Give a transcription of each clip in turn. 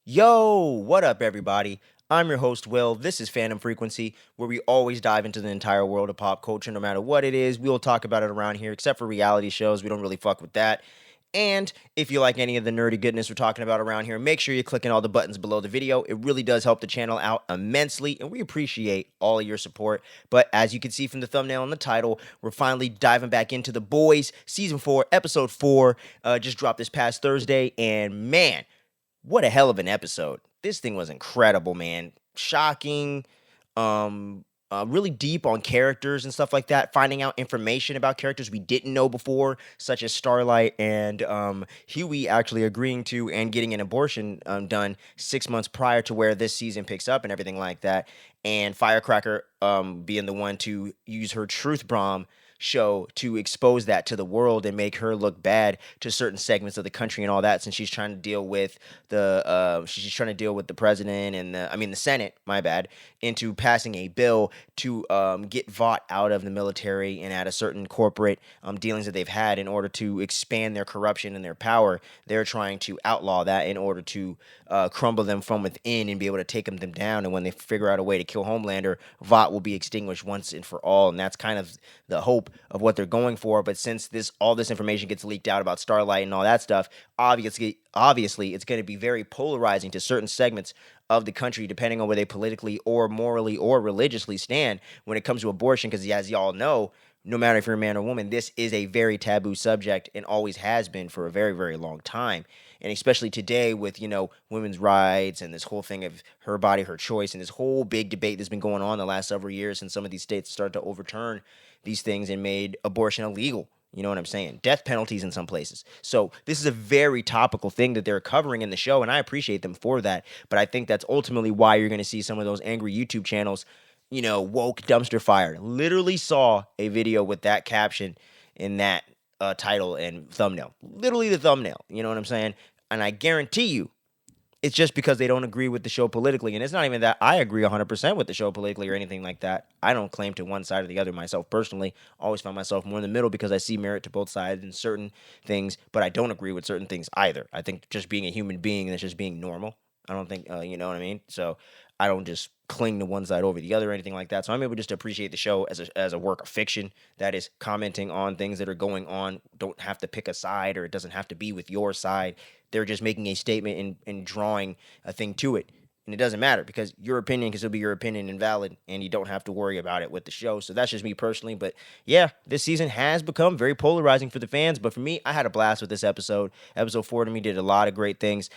Yo, what up, everybody? I'm your host, Will. This is Phantom Frequency, where we always dive into the entire world of pop culture, no matter what it is. We'll talk about it around here, except for reality shows. We don't really fuck with that. And if you like any of the nerdy goodness we're talking about around here, make sure you're clicking all the buttons below the video. It really does help the channel out immensely, and we appreciate all of your support. But as you can see from the thumbnail and the title, we're finally diving back into The Boys, Season 4, Episode 4. Just dropped this past Thursday, and man, what a hell of an episode. This thing was incredible, man. Shocking, really deep on characters and stuff like that. Finding out information about characters we didn't know before, such as Starlight and Huey actually agreeing to and getting an abortion done 6 months prior to where this season picks up and everything like that. And Firecracker being the one to use her truth bomb show to expose that to the world and make her look bad to certain segments of the country and all that, since she's trying to deal with the president and the Senate, my bad, into passing a bill to get Vought out of the military and out of certain corporate dealings that they've had in order to expand their corruption and their power. They're trying to outlaw that in order to crumble them from within and be able to take them down. And when they figure out a way to kill Homelander, Vought will be extinguished once and for all. And that's kind of the hope of what they're going for. But since all this information gets leaked out about Starlight and all that stuff, obviously it's going to be very polarizing to certain segments of the country, depending on where they politically or morally or religiously stand when it comes to abortion. Because as y'all know, no matter if you're a man or woman, this is a very taboo subject and always has been for a very, very long time. And especially today with, women's rights and this whole thing of her body, her choice, and this whole big debate that's been going on the last several years since some of these states started to overturn these things and made abortion illegal. You know what I'm saying? Death penalties in some places. So this is a very topical thing that they're covering in the show, and I appreciate them for that. But I think that's ultimately why you're going to see some of those angry YouTube channels, woke dumpster fire. Literally saw a video with that caption in that title and thumbnail. Literally the thumbnail. You know what I'm saying? And I guarantee you, it's just because they don't agree with the show politically. And it's not even that I agree 100% with the show politically or anything like that. I don't claim to one side or the other myself personally. I always find myself more in the middle because I see merit to both sides in certain things, but I don't agree with certain things either. I think just being a human being and just being normal. I don't think, you know what I mean? So I don't just cling to one side over the other or anything like that. So I'm able just to appreciate the show as a work of fiction that is commenting on things that are going on. Don't have to pick a side, or it doesn't have to be with your side. They're just making a statement and drawing a thing to it. And it doesn't matter because your opinion can still be your opinion and valid, and you don't have to worry about it with the show. So that's just me personally. But yeah, this season has become very polarizing for the fans. But for me, I had a blast with this episode. Episode 4 to me did a lot of great things.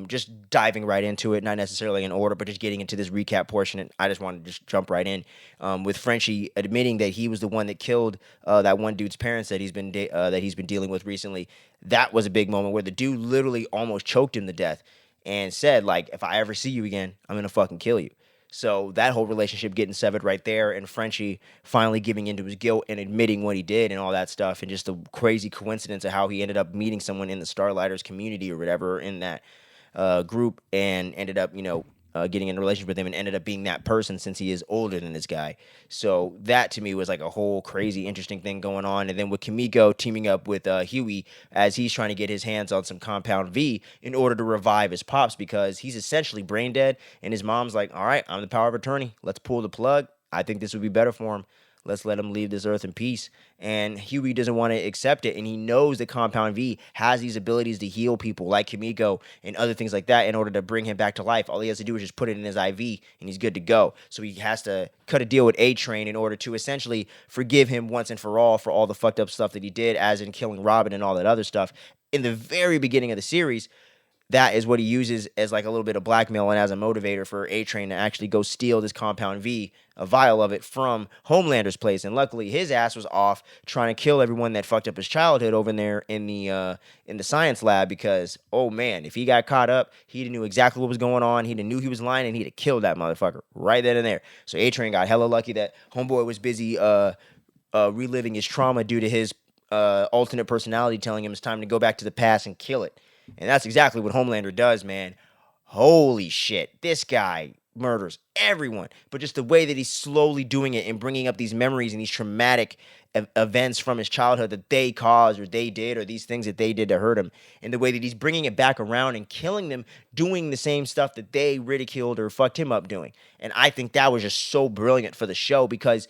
Just diving right into it, not necessarily in order, but just getting into this recap portion. And I just wanted to just jump right in with Frenchie admitting that he was the one that killed that one dude's parents that he's been dealing with recently. That was a big moment where the dude literally almost choked him to death and said, like, if I ever see you again, I'm gonna fucking kill you. So that whole relationship getting severed right there, and Frenchie finally giving into his guilt and admitting what he did and all that stuff, and just the crazy coincidence of how he ended up meeting someone in the Starlighters community or whatever in that group, and ended up, getting in a relationship with him, and ended up being that person since he is older than this guy. So that to me was like a whole crazy interesting thing going on. And then with Kimiko teaming up with Huey as he's trying to get his hands on some Compound V in order to revive his pops, because he's essentially brain dead, and his mom's like, all right, I'm the power of attorney, let's pull the plug. I think this would be better for him. Let's let him leave this earth in peace. And Huey doesn't want to accept it. And he knows that Compound V has these abilities to heal people like Kimiko and other things like that in order to bring him back to life. All he has to do is just put it in his IV and he's good to go. So he has to cut a deal with A-Train in order to essentially forgive him once and for all the fucked up stuff that he did, as in killing Robin and all that other stuff. In the very beginning of the series, that is what he uses as like a little bit of blackmail and as a motivator for A-Train to actually go steal this Compound V, a vial of it, from Homelander's place. And luckily his ass was off trying to kill everyone that fucked up his childhood over there in the science lab, because, oh man, if he got caught up, he'd knew exactly what was going on. He'd knew he was lying, and he'd have killed that motherfucker right then and there. So A-Train got hella lucky that Homeboy was busy reliving his trauma due to his alternate personality telling him it's time to go back to the past and kill it. And that's exactly what Homelander does, man. Holy shit. This guy murders everyone, but just the way that he's slowly doing it and bringing up these memories and these traumatic events from his childhood that they caused or they did, or these things that they did to hurt him, and the way that he's bringing it back around and killing them, doing the same stuff that they ridiculed or fucked him up doing. And I think that was just so brilliant for the show because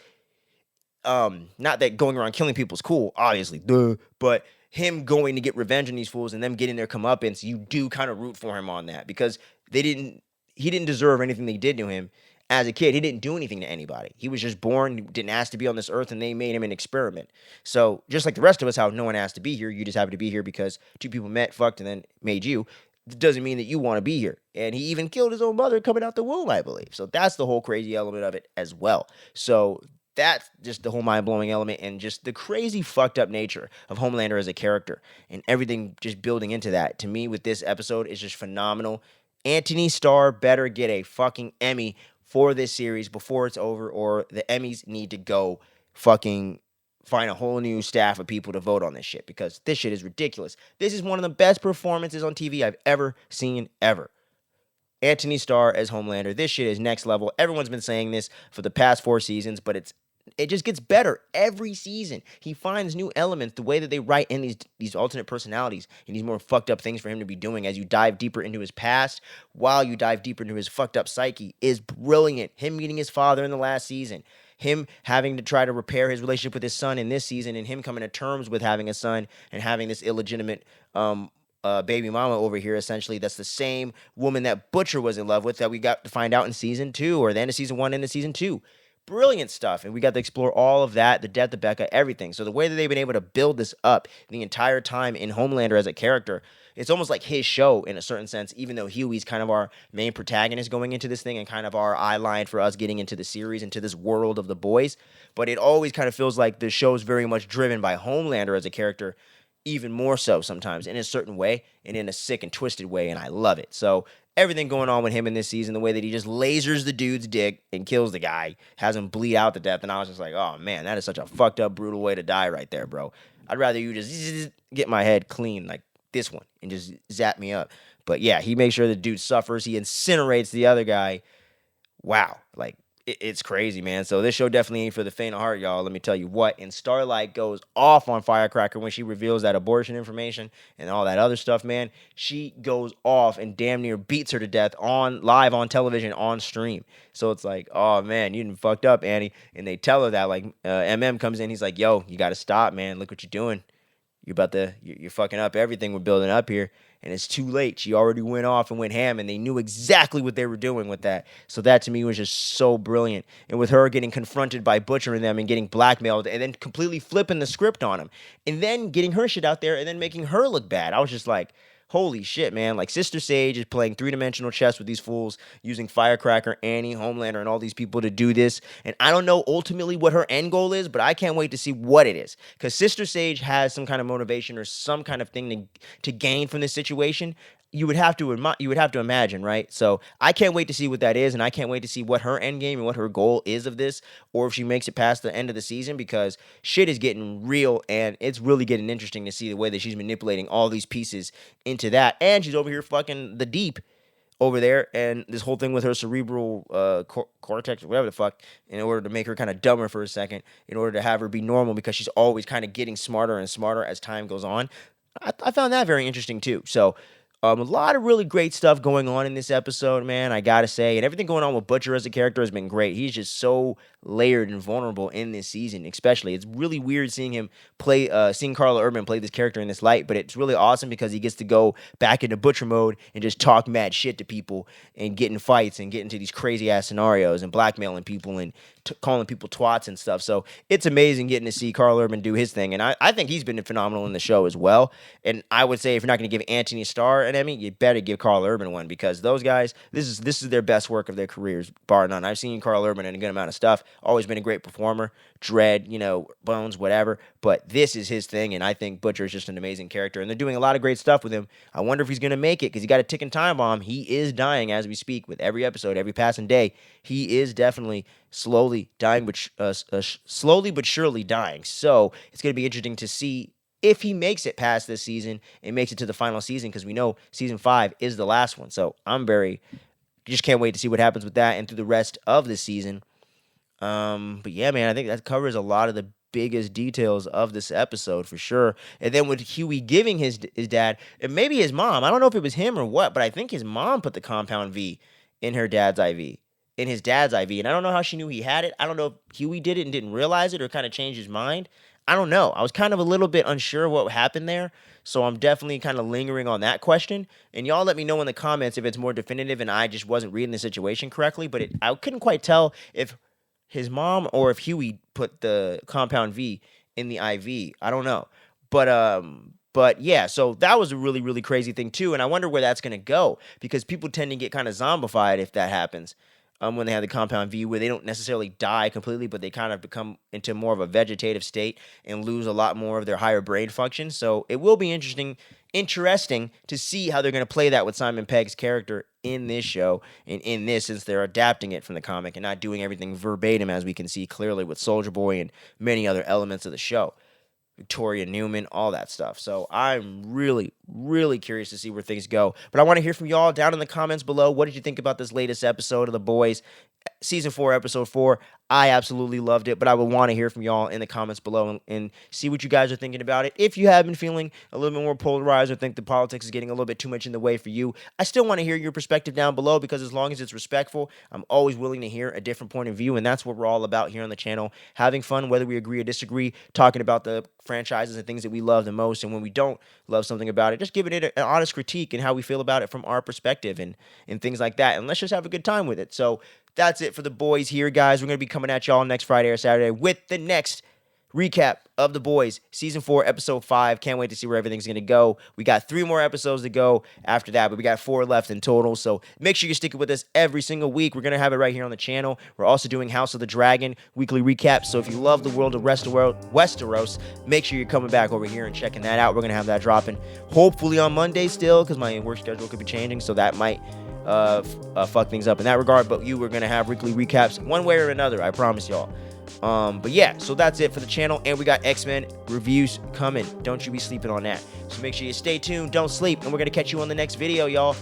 not that going around killing people is cool, obviously, duh, but him going to get revenge on these fools and them getting their comeuppance, you do kind of root for him on that because he didn't deserve anything they did to him as a kid. He didn't do anything to anybody. He was just born, didn't ask to be on this earth, and they made him an experiment. So just like the rest of us, how no one asked to be here, you just happen to be here because two people met, fucked, and then made you. It doesn't mean that you want to be here. And he even killed his own mother coming out the womb, I believe. So that's the whole crazy element of it as well. So that's just the whole mind-blowing element and just the crazy fucked up nature of Homelander as a character and everything just building into that. To me, with this episode, is just phenomenal. Anthony Starr better get a fucking Emmy for this series before it's over, or the Emmys need to go fucking find a whole new staff of people to vote on this shit because this shit is ridiculous. This is one of the best performances on TV I've ever seen, ever. Anthony Starr as Homelander. This shit is next level. Everyone's been saying this for the past 4 seasons, but it just gets better every season. He finds new elements, the way that they write in these alternate personalities and these more fucked up things for him to be doing as you dive deeper into his past while you dive deeper into his fucked up psyche is brilliant. Him meeting his father in the last season, him having to try to repair his relationship with his son in this season, and him coming to terms with having a son and having this illegitimate baby mama over here, essentially, that's the same woman that Butcher was in love with that we got to find out in season 2, or the end of season 1 into season 2. Brilliant stuff, and we got to explore all of that, the death of Becca, everything. So the way that they've been able to build this up the entire time in Homelander as a character, it's almost like his show in a certain sense, even though Huey's kind of our main protagonist going into this thing and kind of our eye line for us getting into the series, into this world of the boys. But it always kind of feels like the show's very much driven by Homelander as a character, even more so sometimes in a certain way and in a sick and twisted way, and I love it. So everything going on with him in this season, the way that he just lasers the dude's dick and kills the guy, has him bleed out to death, and I was just like, oh man, that is such a fucked up, brutal way to die right there, bro. I'd rather you just get my head clean like this one and just zap me up. But yeah, he makes sure the dude suffers. He incinerates the other guy. Wow, like it's crazy, man. So this show definitely ain't for the faint of heart, y'all. Let me tell you what. And Starlight goes off on Firecracker when she reveals that abortion information and all that other stuff, man. She goes off and damn near beats her to death on live on television on stream. So it's like, oh man, you done fucked up, Annie. And they tell her that, like, MM comes in, he's like, yo, you got to stop, man. Look what you're doing. You're fucking up everything we're building up here. And it's too late. She already went off and went ham, and they knew exactly what they were doing with that. So that to me was just so brilliant. And with her getting confronted by Butcher and them and getting blackmailed and then completely flipping the script on him and then getting her shit out there and then making her look bad. I was just like, holy shit, man. Like, Sister Sage is playing three-dimensional chess with these fools, using Firecracker, Annie, Homelander, and all these people to do this. And I don't know ultimately what her end goal is, but I can't wait to see what it is. Because Sister Sage has some kind of motivation or some kind of thing to gain from this situation. You would have to imagine, right? So I can't wait to see what that is, and I can't wait to see what her end game and what her goal is of this, or if she makes it past the end of the season, because shit is getting real, and it's really getting interesting to see the way that she's manipulating all these pieces into that, and she's over here fucking the Deep over there, and this whole thing with her cerebral cortex or whatever the fuck, in order to make her kind of dumber for a second, in order to have her be normal, because she's always kind of getting smarter and smarter as time goes on. I found that very interesting too. So a lot of really great stuff going on in this episode, man, I gotta say. And everything going on with Butcher as a character has been great. He's just so layered and vulnerable in this season, especially. It's really weird seeing him seeing Carla Urban play this character in this light, but it's really awesome because he gets to go back into Butcher mode and just talk mad shit to people and get in fights and get into these crazy-ass scenarios and blackmailing people and calling people twats and stuff. So it's amazing getting to see Carl Urban do his thing, and I think he's been phenomenal in the show as well. And I would say if you're not going to give Anthony Starr an Emmy, you better give Carl Urban one, because those guys, this is their best work of their careers, bar none. I've seen Carl Urban in a good amount of stuff. Always been a great performer. Dread, Bones, whatever. But this is his thing, and I think Butcher is just an amazing character, and they're doing a lot of great stuff with him. I wonder if he's going to make it, because he got a ticking time bomb. He is dying as we speak with every episode, every passing day. He is definitely slowly dying, slowly but surely dying. So it's going to be interesting to see if he makes it past this season and makes it to the final season, because we know season 5 is the last one. So I'm very just can't wait to see what happens with that and through the rest of the season. But yeah, man, I think that covers a lot of the biggest details of this episode for sure. And then with Huey giving his dad, and maybe his mom, I don't know if it was him or what, but I think his mom put the compound V in her dad's IV, in his dad's IV. And I don't know how she knew he had it. I don't know if Huey did it and didn't realize it or kind of changed his mind. I don't know. I was kind of a little bit unsure what happened there. So I'm definitely kind of lingering on that question. And y'all let me know in the comments if it's more definitive and I just wasn't reading the situation correctly. But I couldn't quite tell if his mom or if Huey put the compound V in the IV. I don't know. But yeah, so that was a really, really crazy thing too. And I wonder where that's going to go because people tend to get kind of zombified if that happens. When they have the compound V, where they don't necessarily die completely, but they kind of become into more of a vegetative state and lose a lot more of their higher brain function. So it will be interesting to see how they're going to play that with Simon Pegg's character in this show and in this, since they're adapting it from the comic and not doing everything verbatim, as we can see clearly with Soldier Boy and many other elements of the show. Victoria Newman, all that stuff. So I'm really, really curious to see where things go. But I want to hear from y'all down in the comments below. What did you think about this latest episode of The Boys? Season 4, Episode 4. I absolutely loved it, but I would want to hear from y'all in the comments below and see what you guys are thinking about it. If you have been feeling a little bit more polarized or think the politics is getting a little bit too much in the way for you, I still want to hear your perspective down below, because as long as it's respectful, I'm always willing to hear a different point of view, and that's what we're all about here on the channel, having fun whether we agree or disagree, talking about the franchises and things that we love the most, and when we don't love something about it, just giving it an honest critique and how we feel about it from our perspective and things like that, and let's just have a good time with it. So that's it for The Boys here, guys. We're going to be coming at y'all next Friday or Saturday with the next recap of The Boys, Season 4, Episode 5. Can't wait to see where everything's going to go. We got 3 more episodes to go after that, but we got 4 left in total. So make sure you're sticking with us every single week. We're going to have it right here on the channel. We're also doing House of the Dragon weekly recaps. So if you love the world of Westeros, make sure you're coming back over here and checking that out. We're going to have that dropping hopefully on Monday still, because my work schedule could be changing. So that might fuck things up in that regard, but you were gonna have weekly recaps one way or another, I promise y'all. But yeah, so that's it for the channel, and we got X-Men reviews coming. Don't you be sleeping on that. So make sure you stay tuned, don't sleep, and we're gonna catch you on the next video, y'all.